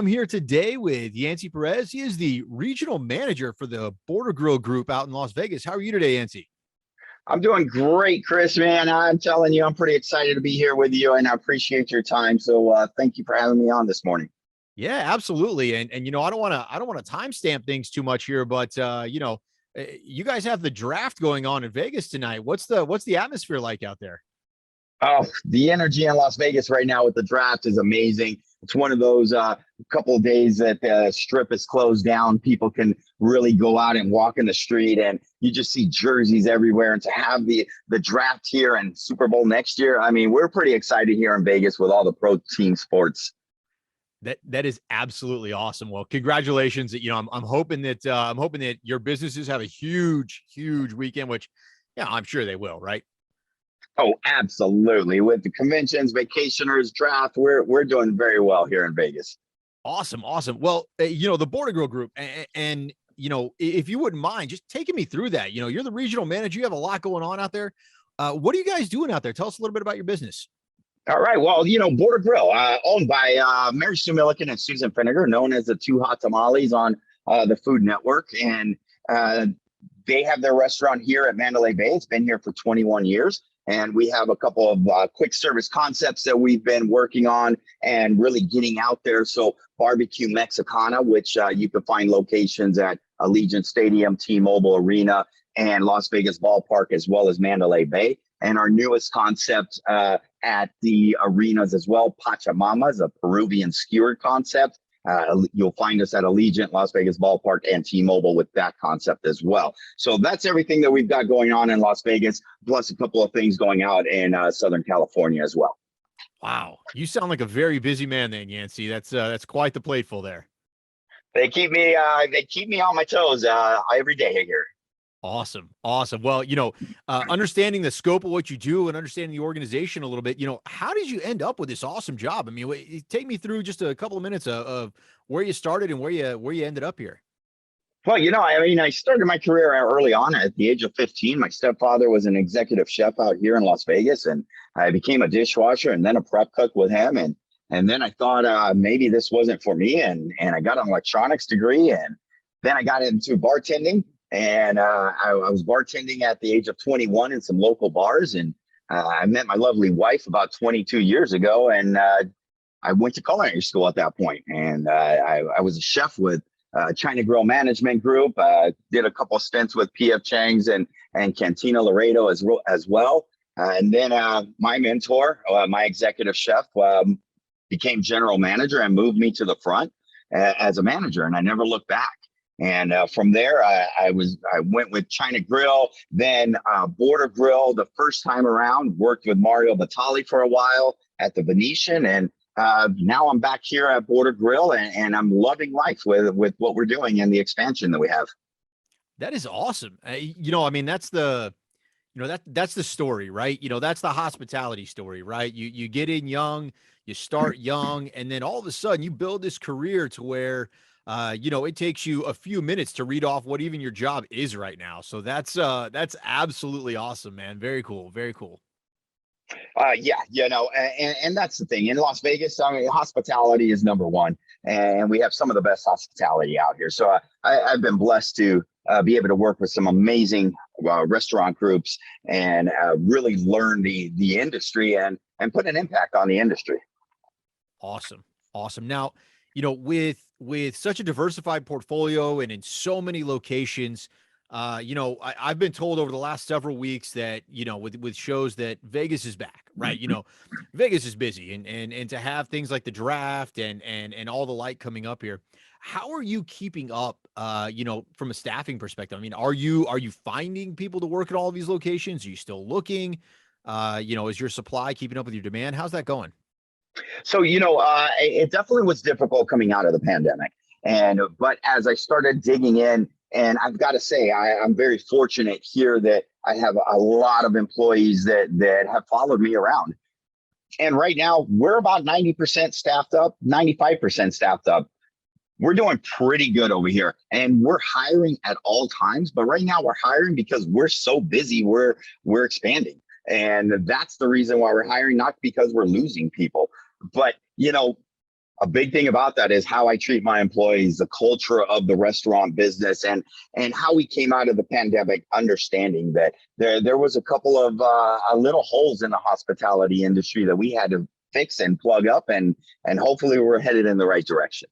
I'm here today with Yancy Perez. He is the regional manager for the Border Grill Group out in Las Vegas. How are you today, Yancy? I'm doing great, Chris, man. I'm telling you, I'm pretty excited to be here with you, and I appreciate your time. So thank you for having me on this morning. Yeah, absolutely. And I don't want to timestamp things too much here, but you guys have the draft going on in Vegas tonight. What's the atmosphere like out there? Oh, the energy in Las Vegas right now with the draft is amazing. It's one of those couple of days that the strip is closed down. People can really go out and walk in the street, and you just see jerseys everywhere. And to have the draft here and Super Bowl next year, I mean, we're pretty excited here in Vegas with all the pro team sports. That is absolutely awesome. Well, congratulations. I'm hoping that your businesses have a huge weekend, which yeah, I'm sure they will, right? Oh, absolutely. With the conventions, vacationers, draft, we're doing very well here in Vegas. Awesome, awesome. Well, the Border Girl Group, and if you wouldn't mind just taking me through that. You're the regional manager. You have a lot going on out there. What are you guys doing out there? Tell us a little bit about your business. All right. Well, Border Grill, owned by Mary Sue Milliken and Susan Finnegar, known as the Two Hot Tamales on the Food Network. And they have their restaurant here at Mandalay Bay. It's been here for 21 years. And we have a couple of quick service concepts that we've been working on and really getting out there. So barbecue Mexicana, which you can find locations at Allegiant Stadium, T-Mobile Arena, and Las Vegas Ballpark, as well as Mandalay Bay. And our newest concept at the arenas as well, Pachamamas, a Peruvian skewered concept. You'll find us at Allegiant, Las Vegas Ballpark, and T-Mobile with that concept as well. So that's everything that we've got going on in Las Vegas, plus a couple of things going out in Southern California as well. Wow, you sound like a very busy man, then, Yancey. That's quite the plateful there. They keep me on my toes every day here. Awesome. Awesome. Well, understanding the scope of what you do and understanding the organization a little bit, how did you end up with this awesome job? I mean, take me through just a couple of minutes of where you started and where you ended up here. Well, I started my career early on at the age of 15. My stepfather was an executive chef out here in Las Vegas, and I became a dishwasher and then a prep cook with him. And then I thought maybe this wasn't for me, and I got an electronics degree, and then I got into bartending. And I was bartending at the age of 21 in some local bars. And I met my lovely wife about 22 years ago. And I went to culinary school at that point. And I was a chef with China Grill Management Group. Did a couple of stints with P.F. Chang's and Cantina Laredo as well. And then my mentor, my executive chef, became general manager and moved me to the front as a manager. And I never looked back. And from there, I went with China Grill, then Border Grill the first time around, worked with Mario Batali for a while at the Venetian. And now I'm back here at Border Grill, and I'm loving life with what we're doing and the expansion that we have. That is awesome. I mean, that's that's the story, right? That's the hospitality story, right? You get in young, you start young, and then all of a sudden you build this career to where it takes you a few minutes to read off what even your job is right now. So that's absolutely awesome, man. Very cool. Very cool. Yeah, and that's the thing in Las Vegas. I mean, hospitality is number one, and we have some of the best hospitality out here. So I've been blessed to be able to work with some amazing restaurant groups and really learn the industry and put an impact on the industry. Awesome. Awesome. Now, with such a diversified portfolio and in so many locations, I've been told over the last several weeks that, with shows that Vegas is back, right? Vegas is busy and to have things like the draft and all the like coming up here. How are you keeping up, from a staffing perspective? I mean, are you finding people to work at all of these locations? Are you still looking? Is your supply keeping up with your demand? How's that going? So, it definitely was difficult coming out of the pandemic. But as I started digging in, and I've got to say, I'm very fortunate here that I have a lot of employees that have followed me around. And right now we're about 90% staffed up, 95% staffed up. We're doing pretty good over here, and we're hiring at all times. But right now we're hiring because we're so busy. We're expanding. And that's the reason why we're hiring, not because we're losing people. But, a big thing about that is how I treat my employees, the culture of the restaurant business, and how we came out of the pandemic, understanding that there was a couple of little holes in the hospitality industry that we had to fix and plug up, and hopefully we're headed in the right direction.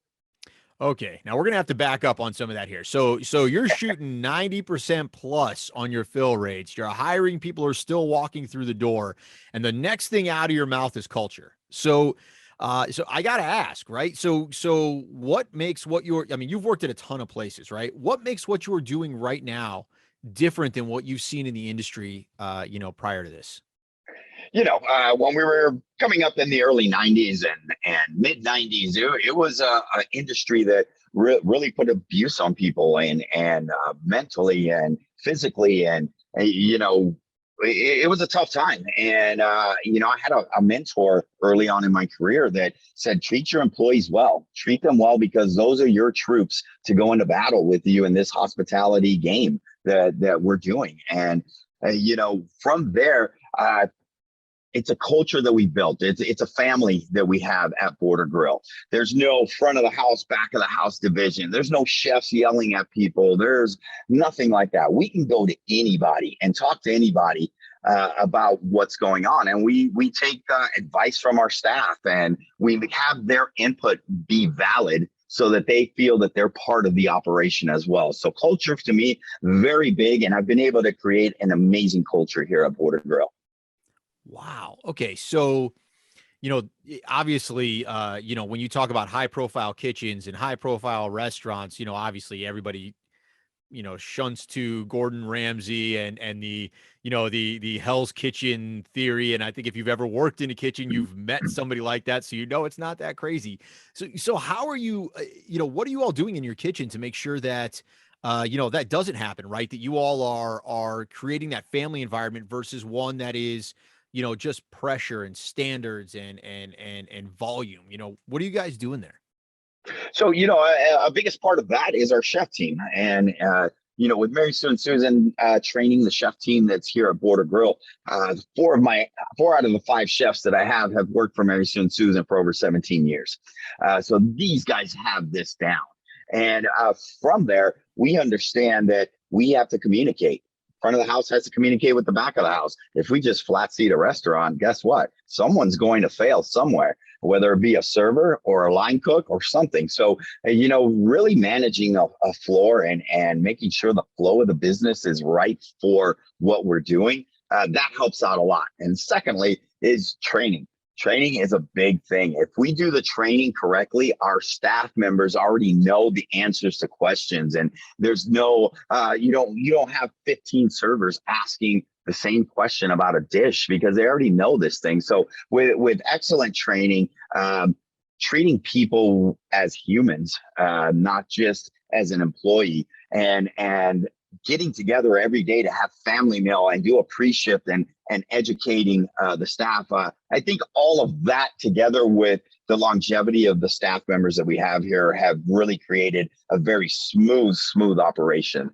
Okay, now we're gonna have to back up on some of that here. So you're shooting 90% plus on your fill rates. You're hiring people who are still walking through the door, and the next thing out of your mouth is culture. So I gotta ask, right? So what makes what you're? I mean, you've worked at a ton of places, right? What makes what you're doing right now different than what you've seen in the industry, prior to this? When we were coming up in the early 90s and mid 90s, it was a industry that really put abuse on people, and mentally and physically. And it was a tough time. And I had a mentor early on in my career that said, treat your employees well, treat them well, because those are your troops to go into battle with you in this hospitality game that we're doing. And from there, it's a culture that we built. It's a family that we have at Border Grill. There's no front of the house, back of the house division. There's no chefs yelling at people. There's nothing like that. We can go to anybody and talk to anybody about what's going on, and we take advice from our staff, and we have their input be valid, so that they feel that they're part of the operation as well. So culture, to me, very big, and I've been able to create an amazing culture here at Border Grill. Wow. Okay. So, obviously, when you talk about high profile kitchens and high profile restaurants, obviously everybody, shunts to Gordon Ramsay and the Hell's Kitchen theory. And I think if you've ever worked in a kitchen, you've met somebody like that. So, it's not that crazy. So how are you, what are you all doing in your kitchen to make sure that, that doesn't happen, right? That you all are creating that family environment versus one that is, just pressure and standards and volume. What are you guys doing there? So, a biggest part of that is our chef team. And, with Mary Sue and Susan training the chef team that's here at Border Grill, four out of the five chefs that I have worked for Mary Sue and Susan for over 17 years. So these guys have this down. And from there, we understand that we have to communicate. Front of the house has to communicate with the back of the house. If we just flat seat a restaurant, guess what? Someone's going to fail somewhere, whether it be a server or a line cook or something. So, really managing a floor and making sure the flow of the business is right for what we're doing, that helps out a lot. And secondly is training. Training is a big thing. If we do the training correctly, our staff members already know the answers to questions, and there's no, you don't have 15 servers asking the same question about a dish, because they already know this thing. So with excellent training, treating people as humans, not just as an employee, and getting together every day to have family meal and do a pre-shift and educating the staff. I think all of that, together with the longevity of the staff members that we have here, have really created a very smooth operation.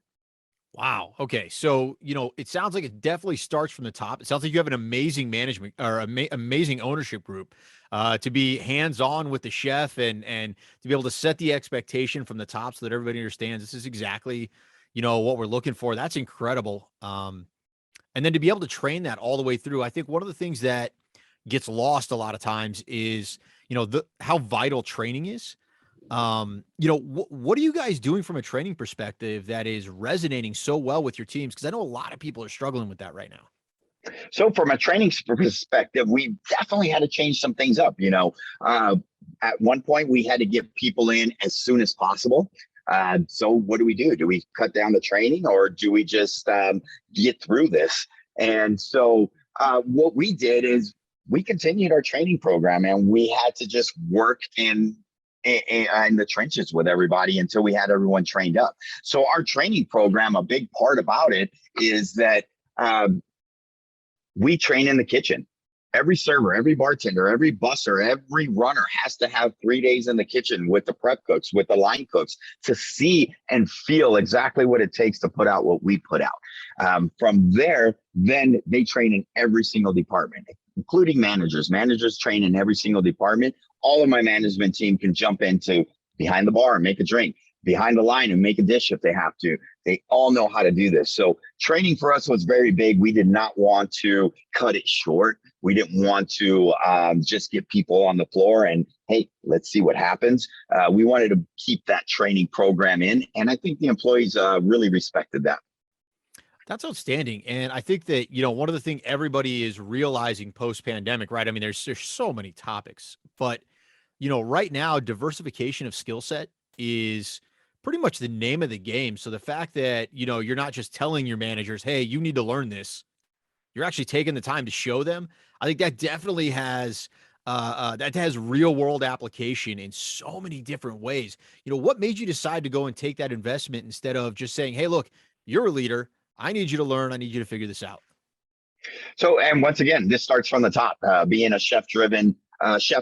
Wow. Okay. So, it sounds like it definitely starts from the top. It sounds like you have an amazing management or amazing ownership group, to be hands-on with the chef and to be able to set the expectation from the top so that everybody understands this is exactly, what we're looking for. That's incredible. And then to be able to train that all the way through. I think one of the things that gets lost a lot of times is, how vital training is. What are you guys doing from a training perspective that is resonating so well with your teams? Because I know a lot of people are struggling with that right now. So from a training perspective, we definitely had to change some things up. At one point we had to get people in as soon as possible. So what do we do? Do we cut down the training, or do we just get through this? And so what we did is we continued our training program, and we had to just work in the trenches with everybody until we had everyone trained up. So our training program, a big part about it is that we train in the kitchen. Every server, every bartender, every busser, every runner has to have 3 days in the kitchen with the prep cooks, with the line cooks, to see and feel exactly what it takes to put out what we put out. From there, then they train in every single department. including managers. Managers train in every single department. All of my management team can jump into behind the bar and make a drink, behind the line and make a dish if they have to. They all know how to do this. So training for us was very big. We did not want to cut it short. We didn't want to just get people on the floor and, hey, let's see what happens. We wanted to keep that training program in. And I think the employees really respected that. That's outstanding. And I think that, one of the things everybody is realizing post-pandemic, right? I mean, there's so many topics, but, right now, diversification of skill set is pretty much the name of the game. So the fact that, you're not just telling your managers, hey, you need to learn this, you're actually taking the time to show them. I think that definitely has that has real world application in so many different ways. What made you decide to go and take that investment instead of just saying, hey, look, you're a leader. I need you to learn. I need you to figure this out. So, and once again, this starts from the top. Being a chef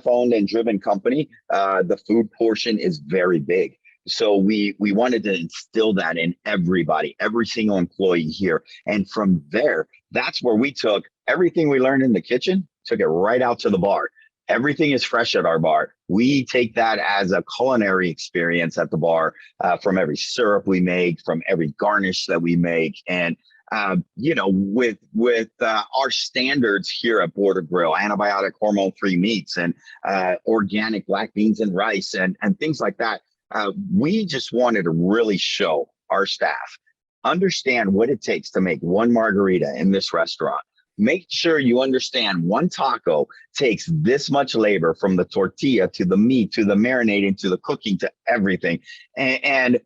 owned and driven company, the food portion is very big. So we wanted to instill that in everybody, every single employee here. And from there, that's where we took everything we learned in the kitchen, took it right out to the bar. Everything is fresh at our bar. We take that as a culinary experience at the bar, from every syrup we make, from every garnish that we make. And with our standards here at Border Grill, antibiotic hormone-free meats and organic black beans and rice and things like that, we just wanted to really show our staff, understand what it takes to make one margarita in this restaurant. Make sure you understand one taco takes this much labor, from the tortilla to the meat to the marinating to the cooking to everything. And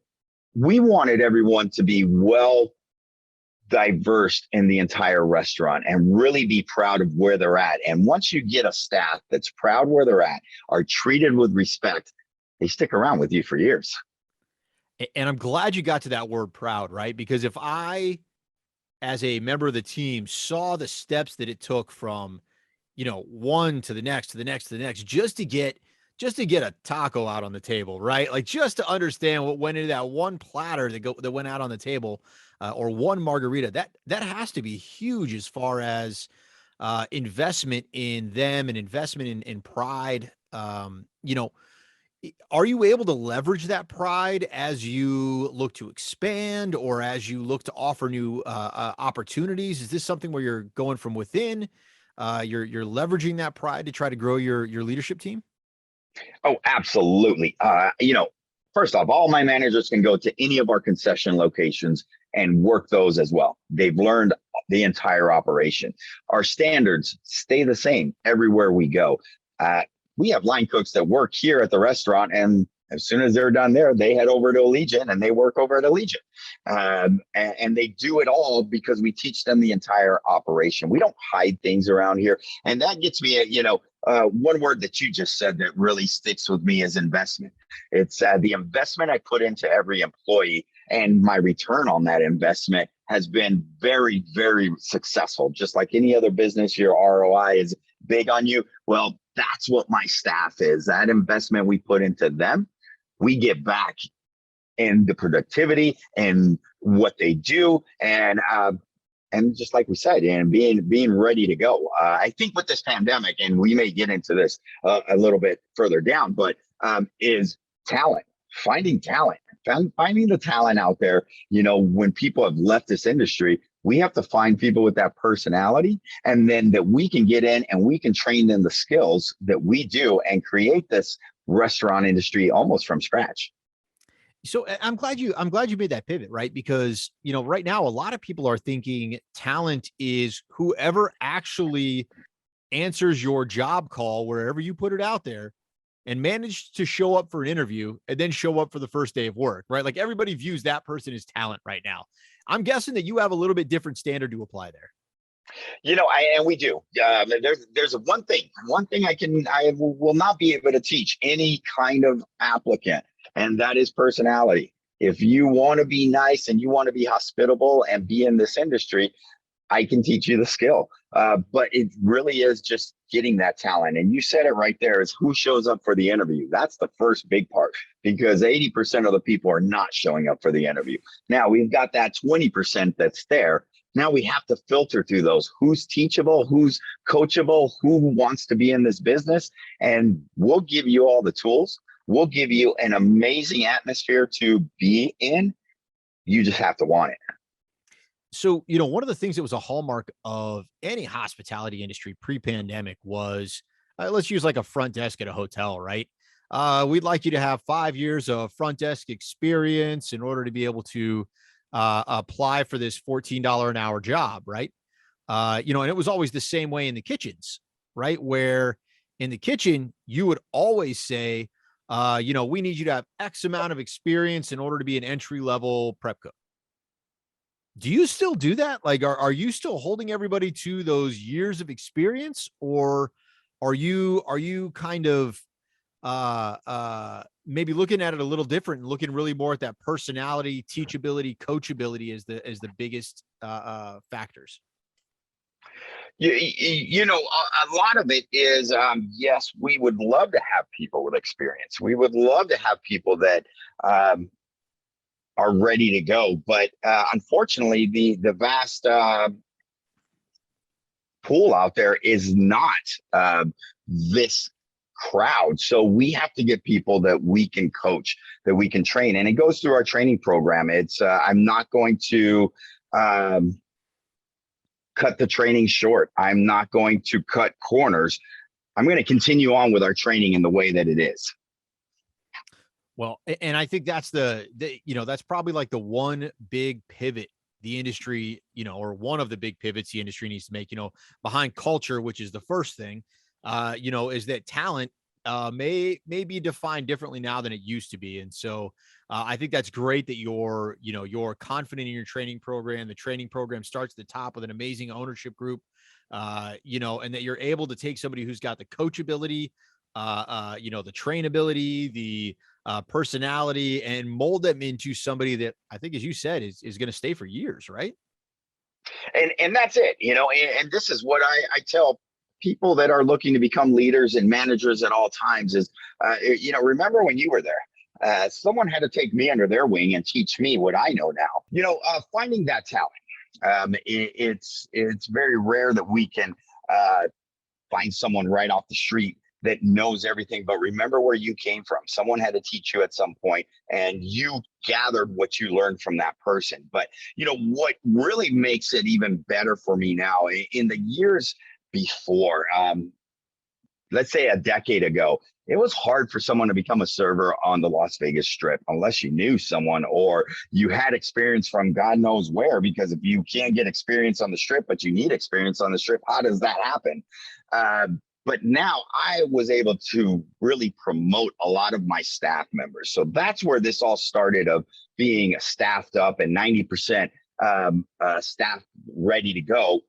we wanted everyone to be well diverse in the entire restaurant and really be proud of where they're at. And once you get a staff that's proud where they're at, are treated with respect, they stick around with you for years. And I'm glad you got to that word proud, right? Because if I, as a member of the team, saw the steps that it took from, one to the next, to the next, to the next, just to get a taco out on the table, right? Like just to understand what went into that one platter that went out on the table, or one margarita, that has to be huge as far as investment in them and investment in pride. Are you able to leverage that pride as you look to expand or as you look to offer new opportunities? Is this something where you're going from within? You're leveraging that pride to try to grow your leadership team? Oh, absolutely. First off, all my managers can go to any of our concession locations and work those as well. They've learned the entire operation. Our standards stay the same everywhere we go. We have line cooks that work here at the restaurant, and as soon as they're done there, they head over to Allegiant and they work over at Allegiant. And they do it all because we teach them the entire operation. We don't hide things around here. And that gets me one word that you just said that really sticks with me is investment. It's the investment I put into every employee, and my return on that investment has been very, very successful. Just like any other business, your ROI is big on you. Well, that's what my staff is. That investment we put into them, we get back in the productivity and what they do. And just like we said, and being ready to go. I think with this pandemic, and we may get into this a little bit further down, but is talent, finding talent, finding the talent out there. When people have left this industry, we have to find people with that personality, and then that we can get in and we can train them the skills that we do and create this restaurant industry almost from scratch. So I'm glad you made that pivot, right? Because, right now a lot of people are thinking talent is whoever actually answers your job call wherever you put it out there and managed to show up for an interview and then show up for the first day of work, right? Like everybody views that person as talent right now. I'm guessing that you have a little bit different standard to apply there. And we do. There's one thing I will not be able to teach any kind of applicant, and that is personality. If you want to be nice and you want to be hospitable and be in this industry, I can teach you the skill. But it really is just getting that talent. And you said it right there, is who shows up for the interview. That's the first big part, because 80% of the people are not showing up for the interview. Now we've got that 20% that's there. Now we have to filter through those. Who's teachable, who's coachable, who wants to be in this business. And we'll give you all the tools. We'll give you an amazing atmosphere to be in. You just have to want it. So, one of the things that was a hallmark of any hospitality industry pre-pandemic was, let's use like a front desk at a hotel, right? We'd like you to have 5 years of front desk experience in order to be able to apply for this $14 an hour job, right? And it was always the same way in the kitchens, right? Where in the kitchen, you would always say, we need you to have X amount of experience in order to be an entry level prep cook. Do you still do that? Like, are you still holding everybody to those years of experience, or are you kind of maybe looking at it a little different and looking really more at that personality, teachability, coachability as the biggest factors? A lot of it is, yes, we would love to have people with experience. We would love to have people that are ready to go. But unfortunately, the vast pool out there is not this crowd. So we have to get people that we can coach, that we can train. And it goes through our training program. It's I'm not going to cut the training short. I'm not going to cut corners. I'm going to continue on with our training in the way that it is. Well, and I think that's that's probably like the one big pivot the industry, or one of the big pivots the industry needs to make, behind culture, which is the first thing, is that talent may be defined differently now than it used to be. And so I think that's great that you're confident in your training program. The training program starts at the top with an amazing ownership group, and that you're able to take somebody who's got the coachability, the trainability, the personality, and mold them into somebody that I think, as you said, is going to stay for years, right? And that's it, and this is what I tell people that are looking to become leaders and managers at all times is, remember when you were there, someone had to take me under their wing and teach me what I know now. Finding that talent, it's very rare that we can find someone right off the street that knows everything. But remember where you came from. Someone had to teach you at some point, and you gathered what you learned from that person. But what really makes it even better for me now, in the years before, let's say a decade ago, it was hard for someone to become a server on the Las Vegas Strip unless you knew someone or you had experience from God knows where. Because if you can't get experience on the Strip, but you need experience on the Strip, how does that happen? But now I was able to really promote a lot of my staff members. So that's where this all started, of being staffed up and 90% staff ready to go.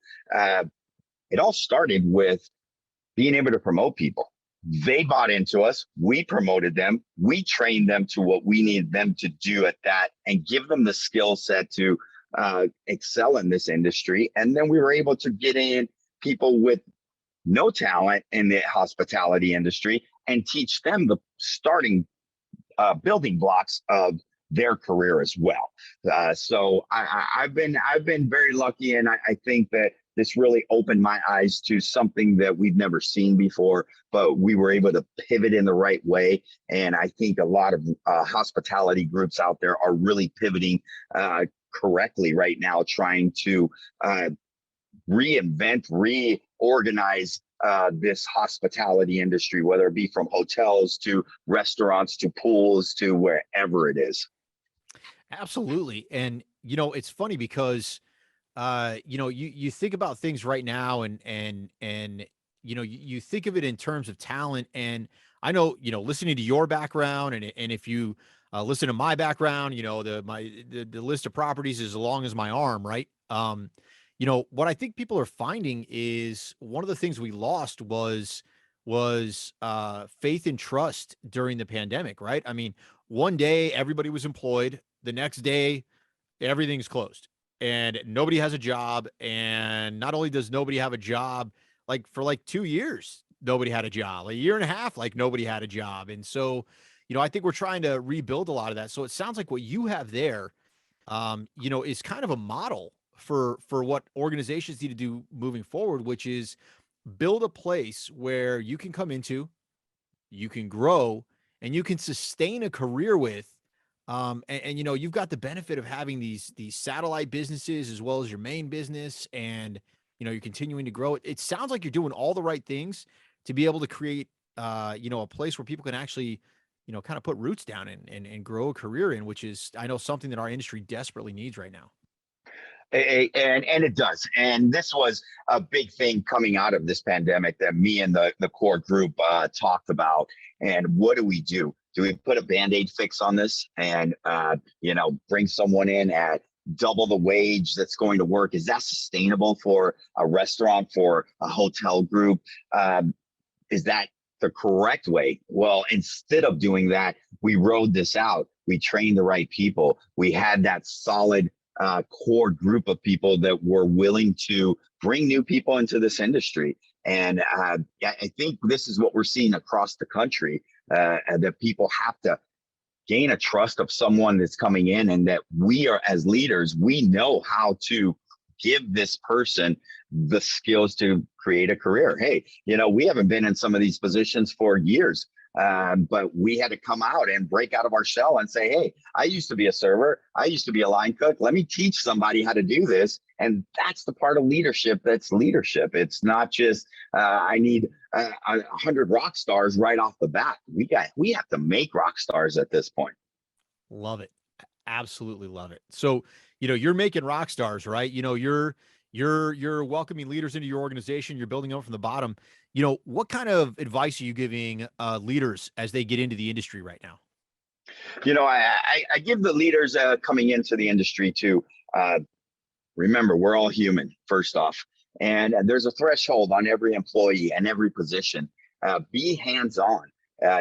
It all started with being able to promote people. They bought into us. We promoted them. We trained them to what we needed them to do at that, and give them the skill set to excel in this industry. And then we were able to get in people with no talent in the hospitality industry and teach them the starting building blocks of their career as well. So I've been very lucky, and I think that this really opened my eyes to something that we've never seen before, but we were able to pivot in the right way. And I think a lot of hospitality groups out there are really pivoting correctly right now, trying to reinvent, reorganize this hospitality industry, whether it be from hotels to restaurants to pools to wherever it is. Absolutely. And it's funny because you think about things right now, and you think of it in terms of talent. And I know, listening to your background, and if you listen to my background, the list of properties is as long as my arm, right? What I think people are finding is one of the things we lost was faith and trust during the pandemic, right? I mean, one day everybody was employed, the next day everything's closed and nobody has a job. And not only does nobody have a job, like for like 2 years, nobody had a job, a year and a half, like nobody had a job. And so, I think we're trying to rebuild a lot of that. So it sounds like what you have there, is kind of a model for what organizations need to do moving forward, which is build a place where you can come into, you can grow, and you can sustain a career with. And you know, you've got the benefit of having these satellite businesses as well as your main business, and you know, you're continuing to grow. It sounds like you're doing all the right things to be able to create you know, a place where people can actually, you know, kind of put roots down and grow a career in, which is, I know, something that our industry desperately needs right now. And it does. And this was a big thing coming out of this pandemic that me and the core group talked about. And what do we do? Do we put a band-aid fix on this and bring someone in at double the wage that's going to work? Is that sustainable for a restaurant, for a hotel group? Is that the correct way? Well, instead of doing that, we rode this out. We trained the right people. We had that solid core group of people that were willing to bring new people into this industry. And I think this is what we're seeing across the country, that people have to gain a trust of someone that's coming in, and that we are, as leaders, we know how to give this person the skills to create a career. Hey, we haven't been in some of these positions for years. But we had to come out and break out of our shell and say, hey, I used to be a server. I used to be a line cook. Let me teach somebody how to do this. And that's the part of leadership that's leadership. It's not just, I need 100 rock stars right off the bat. We have to make rock stars at this point. Love it. Absolutely love it. So, you know, you're making rock stars, right? You know, you're welcoming leaders into your organization. You're building up from the bottom. You know, what kind of advice are you giving leaders as they get into the industry right now? I give the leaders coming into the industry to remember, we're all human, first off. And there's a threshold on every employee and every position. Be hands-on.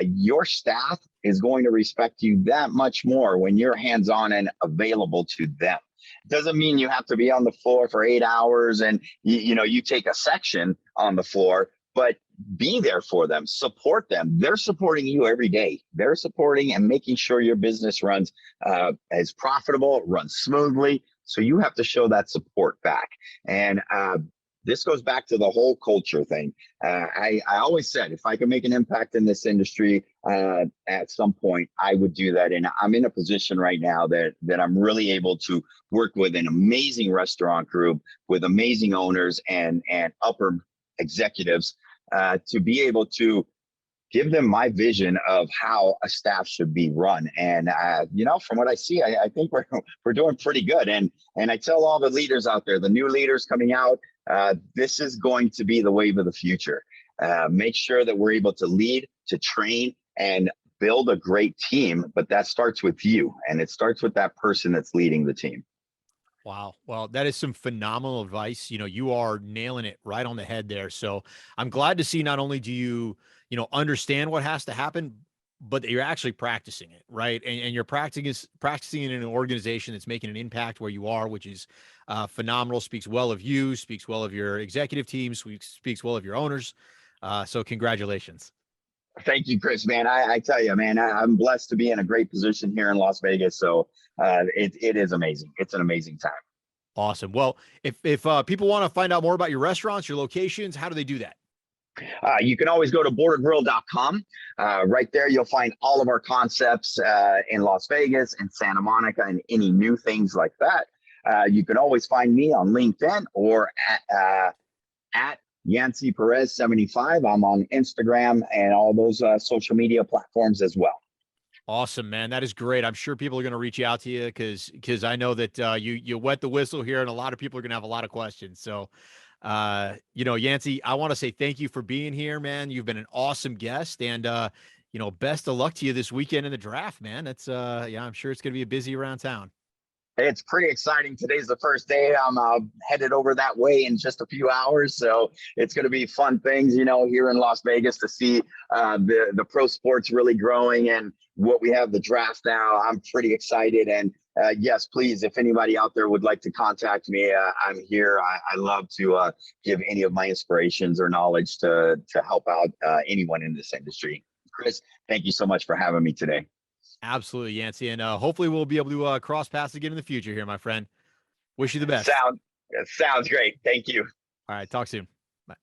Your staff is going to respect you that much more when you're hands-on and available to them. Doesn't mean you have to be on the floor for 8 hours and you take a section on the floor, but be there for them, support them. They're supporting you every day. They're supporting and making sure your business runs as profitable, runs smoothly. So you have to show that support back. And this goes back to the whole culture thing. I always said, if I could make an impact in this industry at some point, I would do that. And I'm in a position right now that I'm really able to work with an amazing restaurant group with amazing owners and upper executives to be able to give them my vision of how a staff should be run. And, from what I see, I think we're doing pretty good. And I tell all the leaders out there, the new leaders coming out, this is going to be the wave of the future. Make sure that we're able to lead, to train, and build a great team. But that starts with you, and it starts with that person that's leading the team. Wow. Well, that is some phenomenal advice. You know, you are nailing it right on the head there. So I'm glad to see not only do you, understand what has to happen, but that you're actually practicing it, right? And you're practicing it in an organization that's making an impact where you are, which is phenomenal. Speaks well of you, speaks well of your executive team, speaks well of your owners. So congratulations. Thank you, Chris, man. I tell you, man, I'm blessed to be in a great position here in Las Vegas. So it is amazing. It's an amazing time. Awesome. Well, if people want to find out more about your restaurants, your locations, how do they do that? You can always go to bordergrill.com. Right there, you'll find all of our concepts in Las Vegas and Santa Monica and any new things like that. You can always find me on LinkedIn or at Yancy Perez 75. I'm on Instagram and all those social media platforms as well. Awesome, man. That is great. I'm sure people are going to reach out to you because I know that you wet the whistle here, and a lot of people are going to have a lot of questions. So, Yancy, I want to say thank you for being here, man. You've been an awesome guest, and best of luck to you this weekend in the draft, man. That's I'm sure it's going to be busy around town. It's pretty exciting. Today's the first day. I'm headed over that way in just a few hours. So it's going to be fun things, here in Las Vegas to see the pro sports really growing and what we have the draft now. I'm pretty excited. And yes, please, if anybody out there would like to contact me, I'm here. I love to give any of my inspirations or knowledge to help out anyone in this industry. Chris, thank you so much for having me today. Absolutely, Yancy. And hopefully we'll be able to cross paths again in the future here, my friend. Wish you the best. Sounds great. Thank you. All right. Talk soon. Bye.